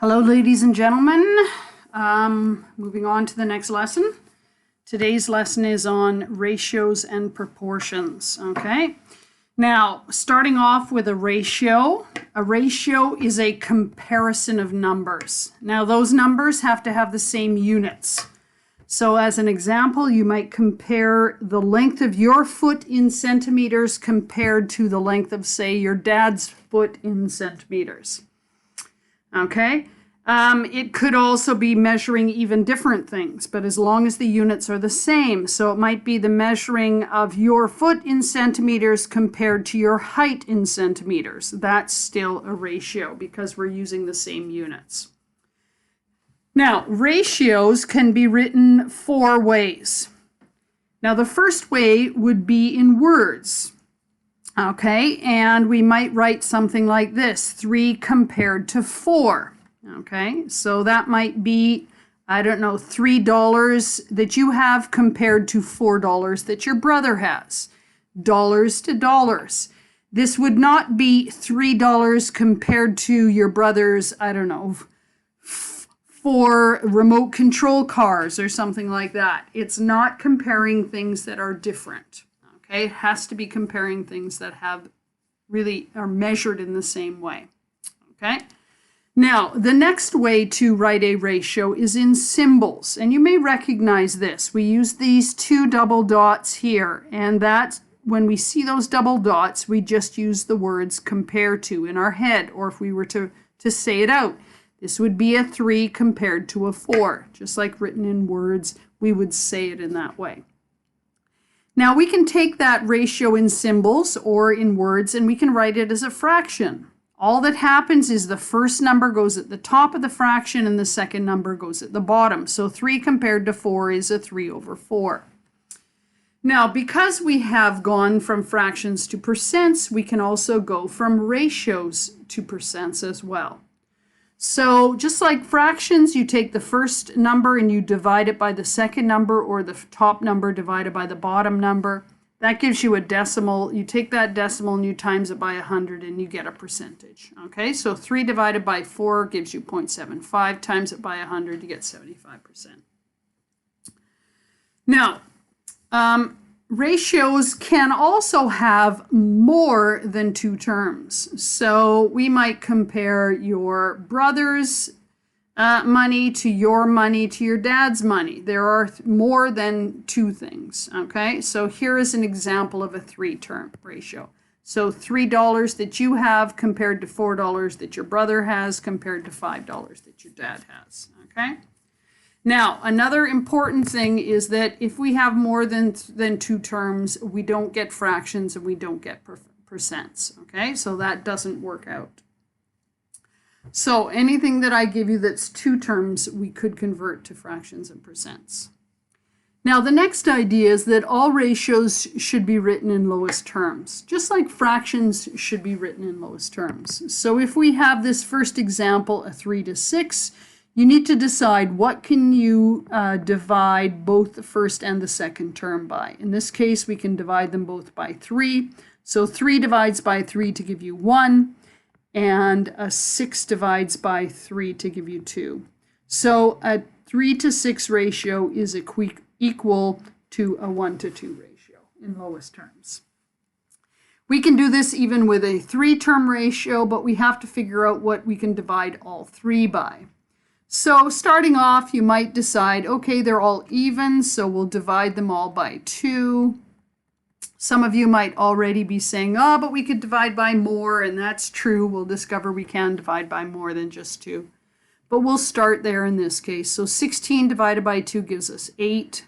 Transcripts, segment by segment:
Hello, ladies and gentlemen. Moving on to the next lesson. Today's lesson is on ratios and proportions, okay? Now, starting off with a ratio is a comparison of numbers. Now, those numbers have to have the same units. So as an example, you might compare the length of your foot in centimeters compared to the length of, say, your dad's foot in centimeters. Okay, it could also be measuring even different things, but as long as the units are the same. So it might be the measuring of your foot in centimeters compared to your height in centimeters. That's still a ratio because we're using the same units. Now, ratios can be written 4 ways. Now, the first way would be in words. Okay, and we might write something like this, 3 compared to 4. Okay, so that might be, I don't know, $3 that you have compared to $4 that your brother has. Dollars to dollars. This would not be $3 compared to your brother's, I don't know, 4 remote control cars or something like that. It's not comparing things that are different. Okay, it has to be comparing things that are measured in the same way. Okay, now the next way to write a ratio is in symbols, and you may recognize this. We use these 2 double dots here, and that's when we see those double dots, we just use the words compare to in our head, or if we were to say it out, this would be a 3 compared to a 4. Just like written in words, we would say it in that way. Now we can take that ratio in symbols or in words and we can write it as a fraction. All that happens is the first number goes at the top of the fraction and the second number goes at the bottom. So 3 compared to 4 is a 3 over 4. Now, because we have gone from fractions to percents, we can also go from ratios to percents as well. So just like fractions, you take the first number and you divide it by the second number, or the top number divided by the bottom number. That gives you a decimal. You take that decimal and you times it by 100 and you get a percentage. Okay, so 3 divided by 4 gives you 0.75. Times it by 100, you get 75%. Now, ratios can also have more than 2 terms. So we might compare your brother's money to your dad's money. There are more than 2 things, okay? So here is an example of a 3-term ratio. So $3 that you have compared to $4 that your brother has compared to $5 that your dad has, okay? Now, another important thing is that if we have more than 2 terms, we don't get fractions and we don't get percents, okay? So that doesn't work out. So anything that I give you that's 2 terms, we could convert to fractions and percents. Now, the next idea is that all ratios should be written in lowest terms, just like fractions should be written in lowest terms. So if we have this first example, a 3 to 6, you need to decide what can you divide both the first and the second term by. In this case, we can divide them both by 3. So 3 divides by 3 to give you 1, and a 6 divides by 3 to give you 2. So a 3 to 6 ratio is equal to a 1 to 2 ratio in lowest terms. We can do this even with a 3-term ratio, but we have to figure out what we can divide all 3 by. So starting off, you might decide, okay, they're all even, so we'll divide them all by 2. Some of you might already be saying, oh, but we could divide by more, and that's true. We'll discover we can divide by more than just 2. But we'll start there in this case. So 16 divided by 2 gives us 8.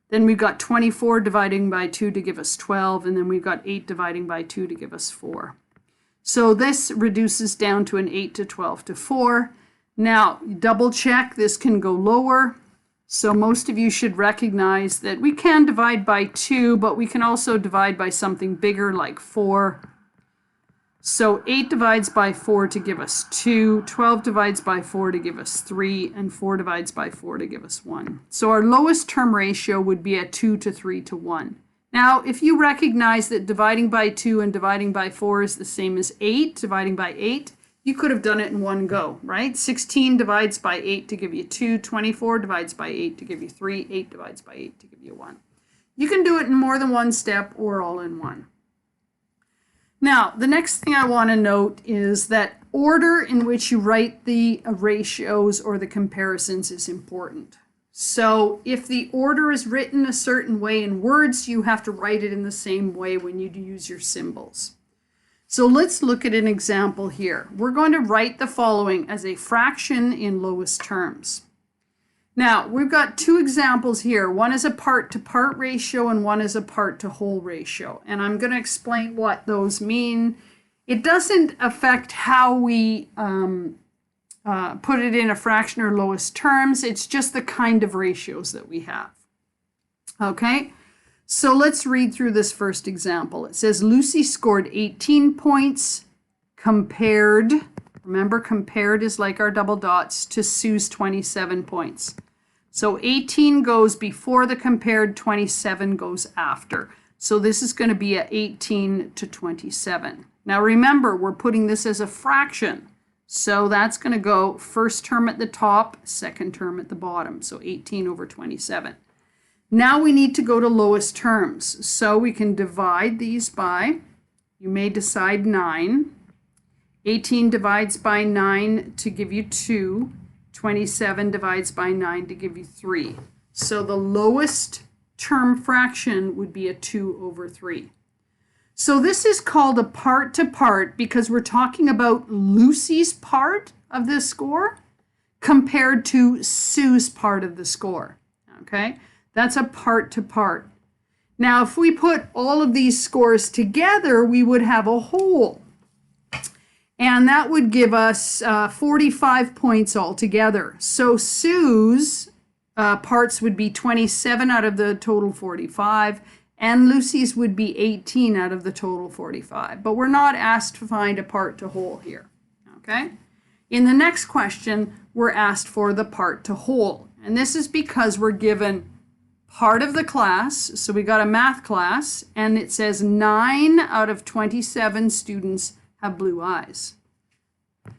Then we've got 24 dividing by 2 to give us 12, and then we've got 8 dividing by 2 to give us 4. So this reduces down to an 8 to 12 to 4. Now, double check, this can go lower. So most of you should recognize that we can divide by 2, but we can also divide by something bigger like 4. So 8 divides by 4 to give us 2, 12 divides by 4 to give us 3, and 4 divides by 4 to give us 1. So our lowest term ratio would be a 2 to 3 to 1. Now, if you recognize that dividing by 2 and dividing by 4 is the same as 8, dividing by 8, you could have done it in one go, right? 16 divides by 8 to give you 2, 24 divides by 8 to give you 3, 8 divides by 8 to give you 1. You can do it in more than one step or all in one. Now, the next thing I want to note is that order in which you write the ratios or the comparisons is important. So if the order is written a certain way in words, you have to write it in the same way when you use your symbols. So let's look at an example here. We're going to write the following as a fraction in lowest terms. Now, we've got two examples here. One is a part-to-part ratio and one is a part-to-whole ratio. And I'm going to explain what those mean. It doesn't affect how we put it in a fraction or lowest terms. It's just the kind of ratios that we have. Okay, so let's read through this first example. It says Lucy scored 18 points compared, remember compared is like our double dots, to Sue's 27 points. So 18 goes before the compared, 27 goes after. So this is going to be a 18 to 27. Now remember, we're putting this as a fraction. So that's going to go first term at the top, second term at the bottom. So 18 over 27. Now we need to go to lowest terms. So we can divide these by, you may decide 9. 18 divides by 9 to give you 2. 27 divides by 9 to give you 3. So the lowest term fraction would be a 2 over 3. So this is called a part-to-part because we're talking about Lucy's part of the score compared to Sue's part of the score. Okay, that's a part-to-part. Now, if we put all of these scores together, we would have a whole. And that would give us 45 points altogether. So Sue's parts would be 27 out of the total 45, and Lucy's would be 18 out of the total 45. But we're not asked to find a part to whole here, okay? In the next question, we're asked for the part to whole. And this is because we're given part of the class. So we got a math class, and it says 9 out of 27 students have blue eyes.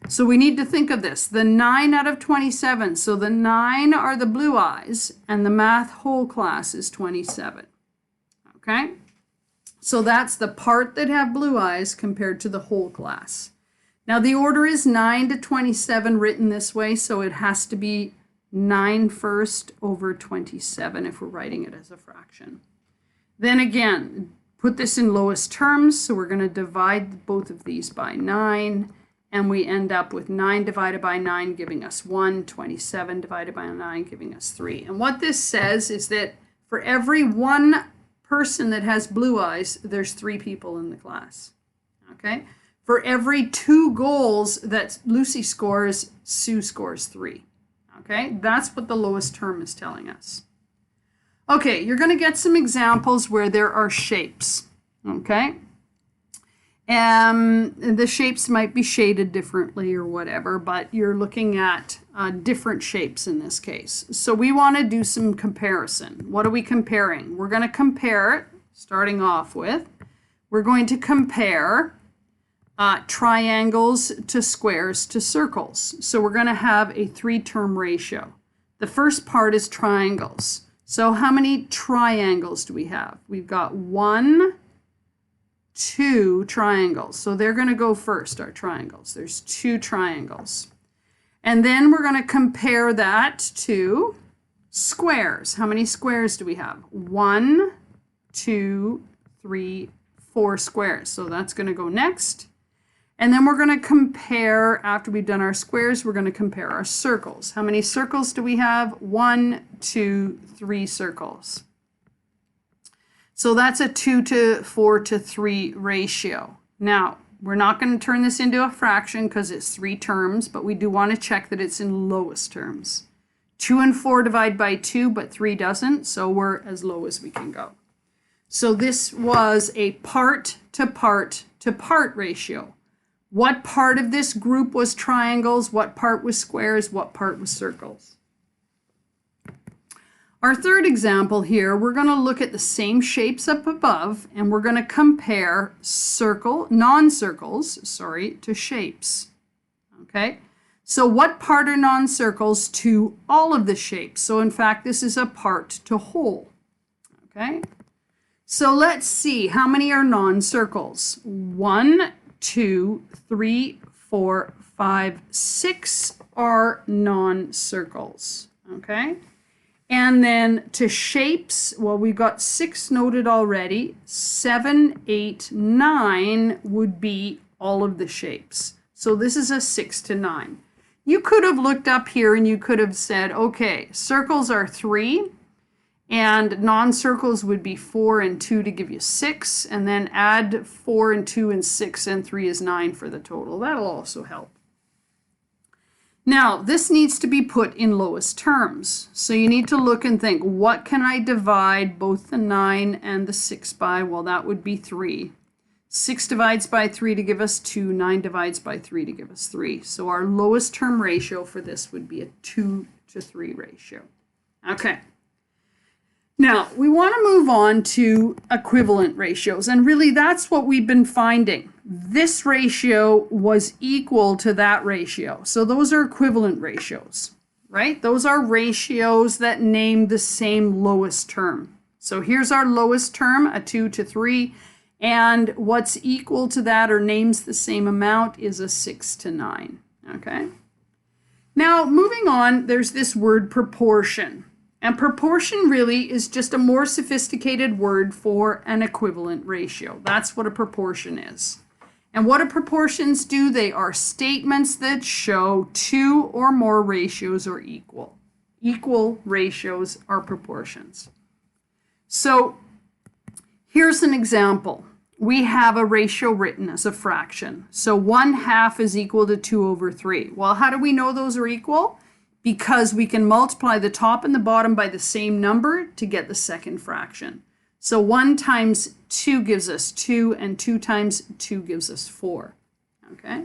So we need to think of this, the 9 out of 27. So the 9 are the blue eyes, and the math whole class is 27. Okay? So that's the part that have blue eyes compared to the whole class. Now the order is 9 to 27 written this way, so it has to be 9 first over 27 if we're writing it as a fraction. Then again, put this in lowest terms, so we're going to divide both of these by 9, and we end up with 9 divided by 9 giving us 1, 27 divided by 9 giving us 3. And what this says is that for every one person that has blue eyes, there's 3 people in the class. Okay? For every 2 goals that Lucy scores, Sue scores 3. Okay? That's what the lowest term is telling us. Okay, you're going to get some examples where there are shapes. Okay? The shapes might be shaded differently or whatever, but you're looking at different shapes in this case. So we want to do some comparison. What are we comparing? We're going to compare it, starting off with, we're going to compare triangles to squares to circles. So we're going to have a 3-term ratio. The first part is triangles. So how many triangles do we have? We've got 1, 2 triangles. So they're going to go first, our triangles. There's 2 triangles. And then we're going to compare that to squares. How many squares do we have? 1, 2, 3, 4 squares. So that's going to go next. And then we're going to compare, after we've done our squares, we're going to compare our circles. How many circles do we have? 1, 2, 3 circles. So that's a 2 to 4 to 3 ratio. Now, we're not going to turn this into a fraction because it's 3 terms, but we do want to check that it's in lowest terms. 2 and 4 divide by 2, but 3 doesn't, so we're as low as we can go. So this was a part to part to part ratio. What part of this group was triangles? What part was squares? What part was circles? Our third example here, we're going to look at the same shapes up above, and we're going to compare non-circles, to shapes. Okay? So what part are non-circles to all of the shapes? So in fact, this is a part to whole. Okay? So let's see, how many are non-circles? 1, 2, 3, 4, 5, 6 are non-circles. Okay? And then to shapes, well, we've got 6 noted already. 7, 8, 9 would be all of the shapes. So this is a 6 to 9. You could have looked up here and you could have said, okay, circles are 3 and non-circles would be 4 and 2 to give you 6, and then add 4 and 2 and 6 and 3 is 9 for the total. That'll also help. Now, this needs to be put in lowest terms. So you need to look and think, what can I divide both the 9 and the 6 by? Well, that would be 3. 6 divides by 3 to give us 2. 9 divides by 3 to give us 3. So our lowest term ratio for this would be a 2 to 3 ratio. Okay. Now, we want to move on to equivalent ratios. And really, that's what we've been finding. This ratio was equal to that ratio. So those are equivalent ratios, right? Those are ratios that name the same lowest term. So here's our lowest term, a 2 to 3. And what's equal to that or names the same amount is a 6 to 9, okay? Now, moving on, there's this word proportion. And proportion really is just a more sophisticated word for an equivalent ratio. That's what a proportion is. And what do proportions do? They are statements that show 2 or more ratios are equal. Equal ratios are proportions. So here's an example. We have a ratio written as a fraction. So 1/2 is equal to 2 over 3. Well, how do we know those are equal? Because we can multiply the top and the bottom by the same number to get the second fraction. So 1 times 2 gives us 2, and 2 times 2 gives us 4. Okay?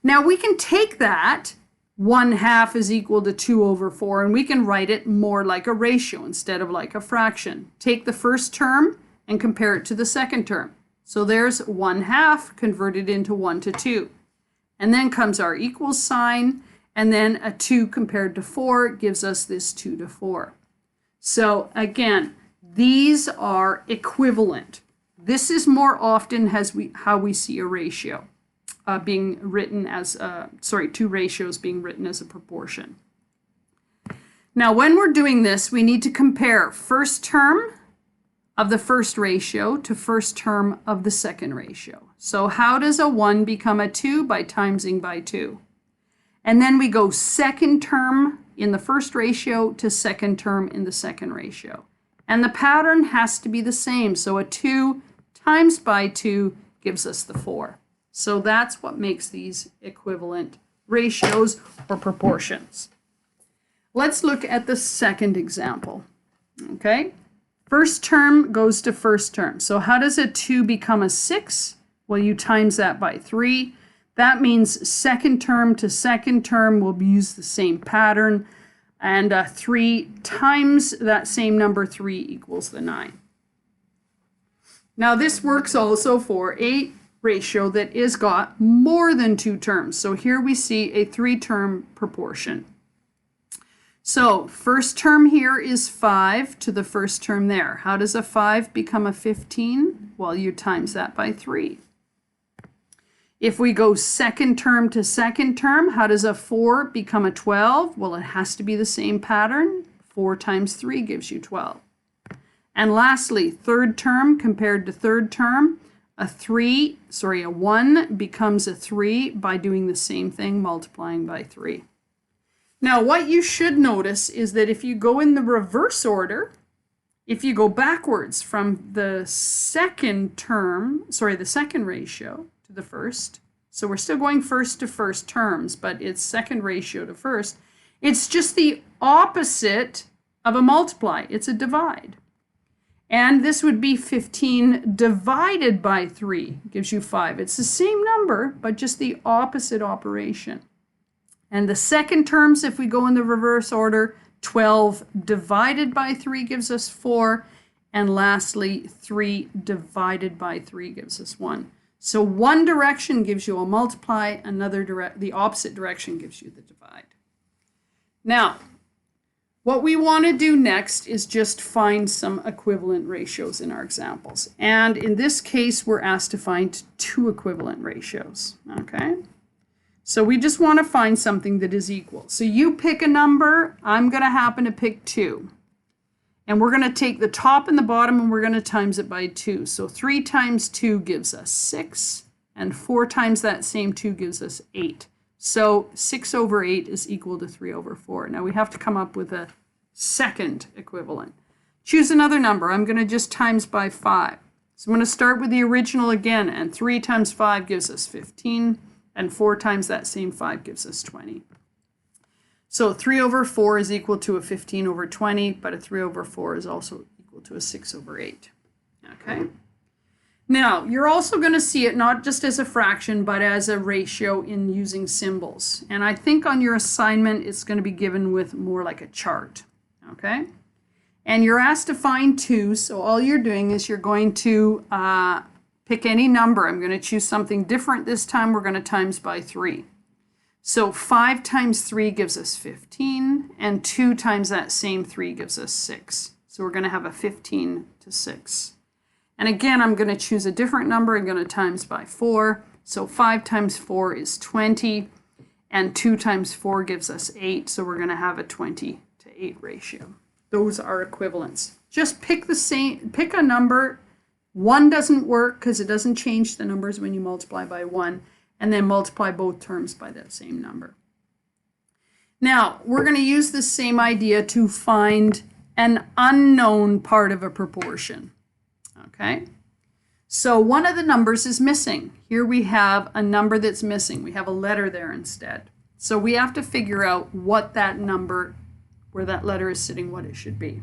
Now we can take that 1/2 is equal to 2 over 4, and we can write it more like a ratio instead of like a fraction. Take the first term and compare it to the second term. So there's 1/2 converted into 1 to 2. And then comes our equal sign, and then a 2 compared to 4 gives us this 2 to 4. So again, these are equivalent. This is more often how we see a ratio being written as, two ratios being written as a proportion. Now, when we're doing this, we need to compare first term of the first ratio to first term of the second ratio. So how does a 1 become a 2? By timesing by 2. And then we go second term in the first ratio to second term in the second ratio. And the pattern has to be the same. So a 2 times by 2 gives us the 4. So that's what makes these equivalent ratios or proportions. Let's look at the second example. Okay? First term goes to first term. So how does a 2 become a 6? Well, you times that by 3. That means second term to second term will use the same pattern. And 3 times that same number, 3 equals the 9. Now this works also for a ratio that is got more than 2 terms. So here we see a 3-term proportion. So first term here is 5 to the first term there. How does a 5 become a 15? Well, you times that by 3. If we go second term to second term, how does a 4 become a 12? Well, it has to be the same pattern. 4 times 3 gives you 12. And lastly, third term compared to third term, a 1 becomes a 3 by doing the same thing, multiplying by 3. Now, what you should notice is that if you go in the reverse order, if you go backwards from the second ratio to the first, so we're still going first to first terms, but it's second ratio to first, it's just the opposite of a multiply. It's a divide. And this would be 15 divided by 3 gives you 5. It's the same number, but just the opposite operation. And the second terms, if we go in the reverse order, 12 divided by 3 gives us 4. And lastly, 3 divided by 3 gives us 1. So one direction gives you a multiply, the opposite direction gives you the divide. Now, what we want to do next is just find some equivalent ratios in our examples. And in this case, we're asked to find two equivalent ratios, okay? So we just want to find something that is equal. So you pick a number, I'm going to happen to pick 2. And we're going to take the top and the bottom and we're going to times it by 2. So 3 times 2 gives us 6, and 4 times that same 2 gives us 8. So 6 over 8 is equal to 3 over 4. Now we have to come up with a second equivalent. Choose another number. I'm going to just times by 5. So I'm going to start with the original again, and 3 times 5 gives us 15, and 4 times that same 5 gives us 20. So 3 over 4 is equal to a 15 over 20, but a 3 over 4 is also equal to a 6 over 8. Okay? Now, you're also going to see it not just as a fraction, but as a ratio in using symbols. And I think on your assignment, it's going to be given with more like a chart. Okay? And you're asked to find 2, so all you're doing is you're going to pick any number. I'm going to choose something different this time. We're going to times by 3. So 5 times 3 gives us 15, and 2 times that same 3 gives us 6. So we're going to have a 15 to 6. And again, I'm going to choose a different number. I'm going to times by 4. So 5 times 4 is 20, and 2 times 4 gives us 8. So we're going to have a 20 to 8 ratio. Those are equivalents. Just pick a number. 1 doesn't work because it doesn't change the numbers when you multiply by 1, and then multiply both terms by that same number. Now, we're going to use the same idea to find an unknown part of a proportion. Okay? So one of the numbers is missing. Here we have a number that's missing. We have a letter there instead. So we have to figure out what that number, where that letter is sitting, what it should be.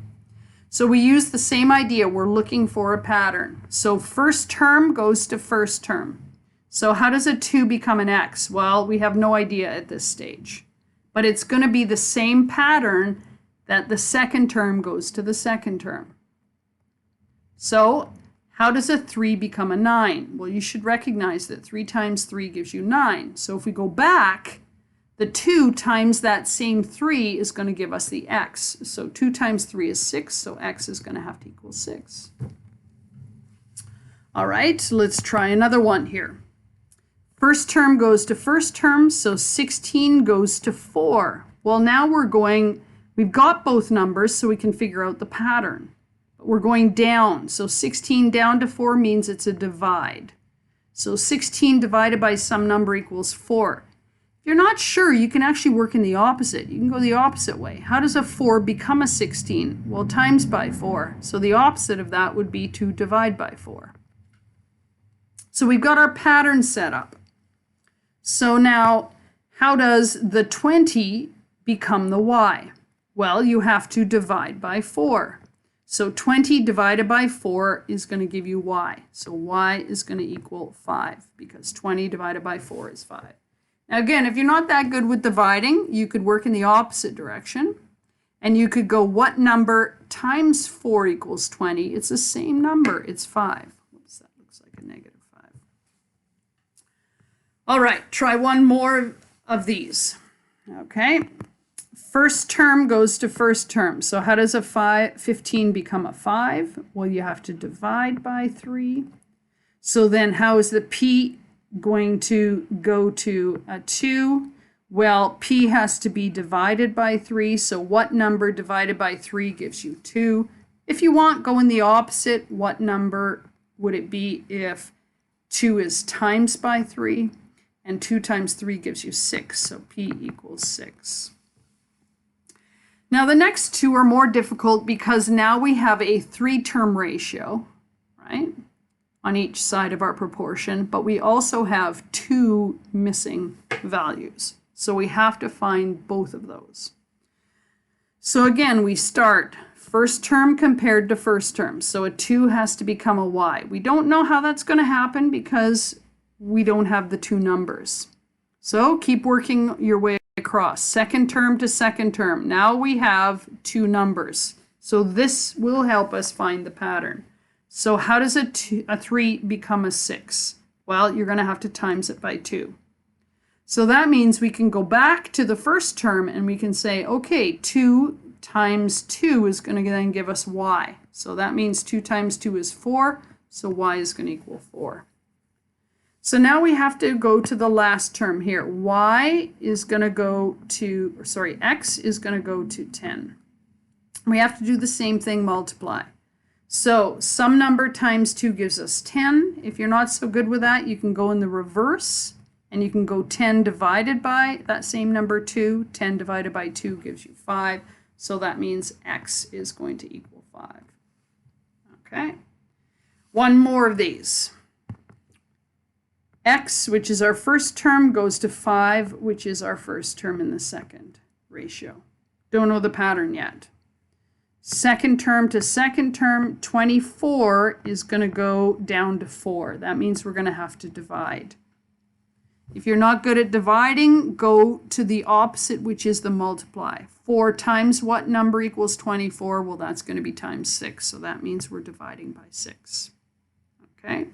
So we use the same idea. We're looking for a pattern. So first term goes to first term. So how does a 2 become an x? Well, we have no idea at this stage. But it's going to be the same pattern that the second term goes to the second term. So how does a 3 become a 9? Well, you should recognize that 3 times 3 gives you 9. So if we go back, the 2 times that same 3 is going to give us the x. So 2 times 3 is 6, so x is going to have to equal 6. All right, let's try another one here. First term goes to first term, so 16 goes to 4. Well, now we've got both numbers, so we can figure out the pattern. But we're going down, so 16 down to 4 means it's a divide. So 16 divided by some number equals 4. If you're not sure, you can actually work in the opposite. You can go the opposite way. How does a 4 become a 16? Well, times by 4. So the opposite of that would be to divide by 4. So we've got our pattern set up. So now, how does the 20 become the y? Well, you have to divide by 4. So 20 divided by 4 is going to give you y. So y is going to equal 5 because 20 divided by 4 is 5. Now again, if you're not that good with dividing, you could work in the opposite direction. And you could go, what number times 4 equals 20? It's the same number. It's 5. Whoops, that looks like a negative 5. All right, try one more of these. Okay. First term goes to first term. So how does a 15 become a 5? Well, you have to divide by 3. So then how is the p going to go to a 2? Well, p has to be divided by 3. So what number divided by 3 gives you 2? If you want, go in the opposite. What number would it be if 2 is times by 3? And 2 times 3 gives you 6. So p equals 6. Now the next two are more difficult because now we have a 3-term ratio, right, on each side of our proportion, but we also have 2 missing values. So we have to find both of those. So again, we start first term compared to first term. So a 2 has to become a y. We don't know how that's going to happen because we don't have the 2 numbers. So keep working your way across. Second term to second term. Now we have 2 numbers. So this will help us find the pattern. So how does a 3 become a 6? Well, you're going to have to times it by 2. So that means we can go back to the first term and we can say, okay, 2 times 2 is going to then give us y. So that means 2 times 2 is 4, so y is going to equal 4. So now we have to go to the last term here. Y is going to go to, sorry, x is going to go to 10. We have to do the same thing, multiply. So some number times 2 gives us 10. If you're not so good with that, you can go in the reverse. And you can go 10 divided by that same number 2. 10 divided by 2 gives you 5. So that means x is going to equal 5. Okay. One more of these. X, which is our first term, goes to 5, which is our first term in the second ratio. Don't know the pattern yet. Second term to second term, 24 is going to go down to 4. That means we're going to have to divide. If you're not good at dividing, go to the opposite, which is the multiply. 4 times what number equals 24? Well, that's going to be times 6. So that means we're dividing by 6. Okay.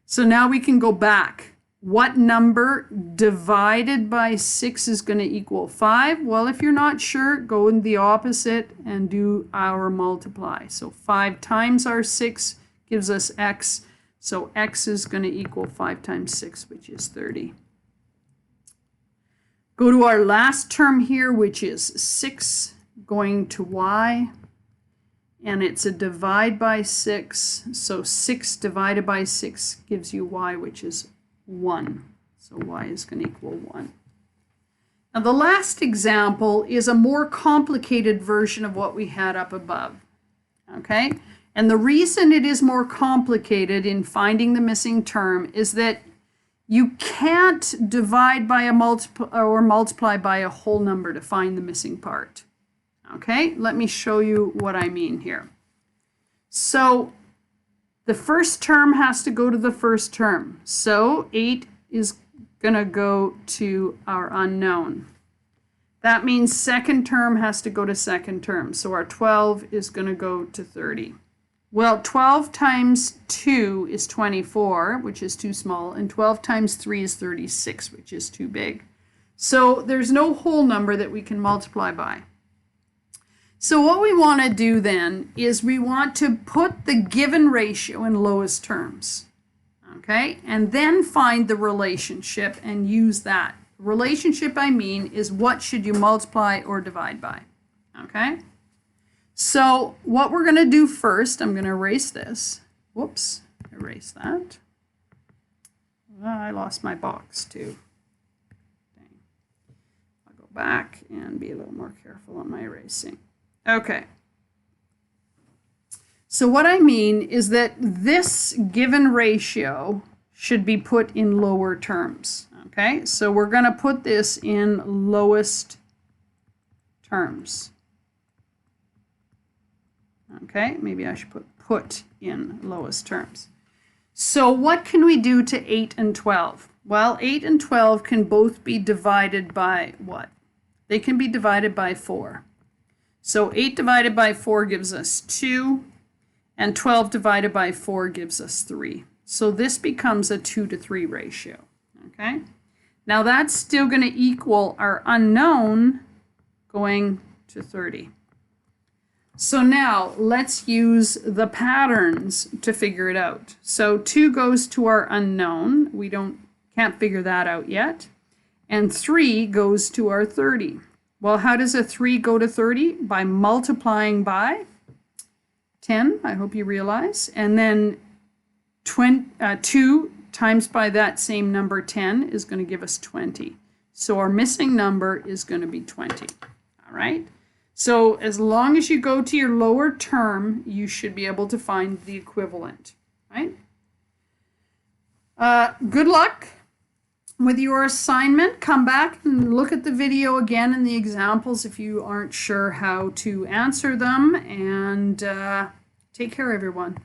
So now we can go back. What number divided by 6 is going to equal 5? Well, if you're not sure, go in the opposite and do our multiply. So 5 times our 6 gives us x. So x is going to equal 5 times 6, which is 30. Go to our last term here, which is 6 going to y. And it's a divide by 6. So 6 divided by 6 gives you y, which is 1. So y is going to equal 1. Now the last example is a more complicated version of what we had up above. Okay? And the reason it is more complicated in finding the missing term is that you can't divide by a multiply by a whole number to find the missing part. Okay, let me show you what I mean here. So the first term has to go to the first term. So 8 is going to go to our unknown. That means second term has to go to second term. So our 12 is going to go to 30. Well, 12 times 2 is 24, which is too small, and 12 times 3 is 36, which is too big. So there's no whole number that we can multiply by. So what we want to do then is we want to put the given ratio in lowest terms, okay? And then find the relationship and use that. Relationship, I mean, is what should you multiply or divide by, okay? So what we're going to do first, I'm going to erase this. Whoops, erase that. I lost my box too. Dang. I'll go back and be a little more careful on my erasing. Okay. So what I mean is that this given ratio should be put in lower terms. Okay, so we're going to put this in lowest terms. Okay, maybe I should put in lowest terms. So what can we do to 8 and 12? Well, 8 and 12 can both be divided by what? They can be divided by 4. So 8 divided by 4 gives us 2, and 12 divided by 4 gives us 3. So this becomes a 2 to 3 ratio. Okay, now that's still going to equal our unknown going to 30. So now let's use the patterns to figure it out. So 2 goes to our unknown. We can't figure that out yet. And 3 goes to our 30. Well, how does a 3 go to 30? By multiplying by 10, I hope you realize. And then 2 times by that same number 10 is going to give us 20. So our missing number is going to be 20. All right? So as long as you go to your lower term, you should be able to find the equivalent, right? Good luck with your assignment. Come back and look at the video again and the examples if you aren't sure how to answer them. And take care, everyone.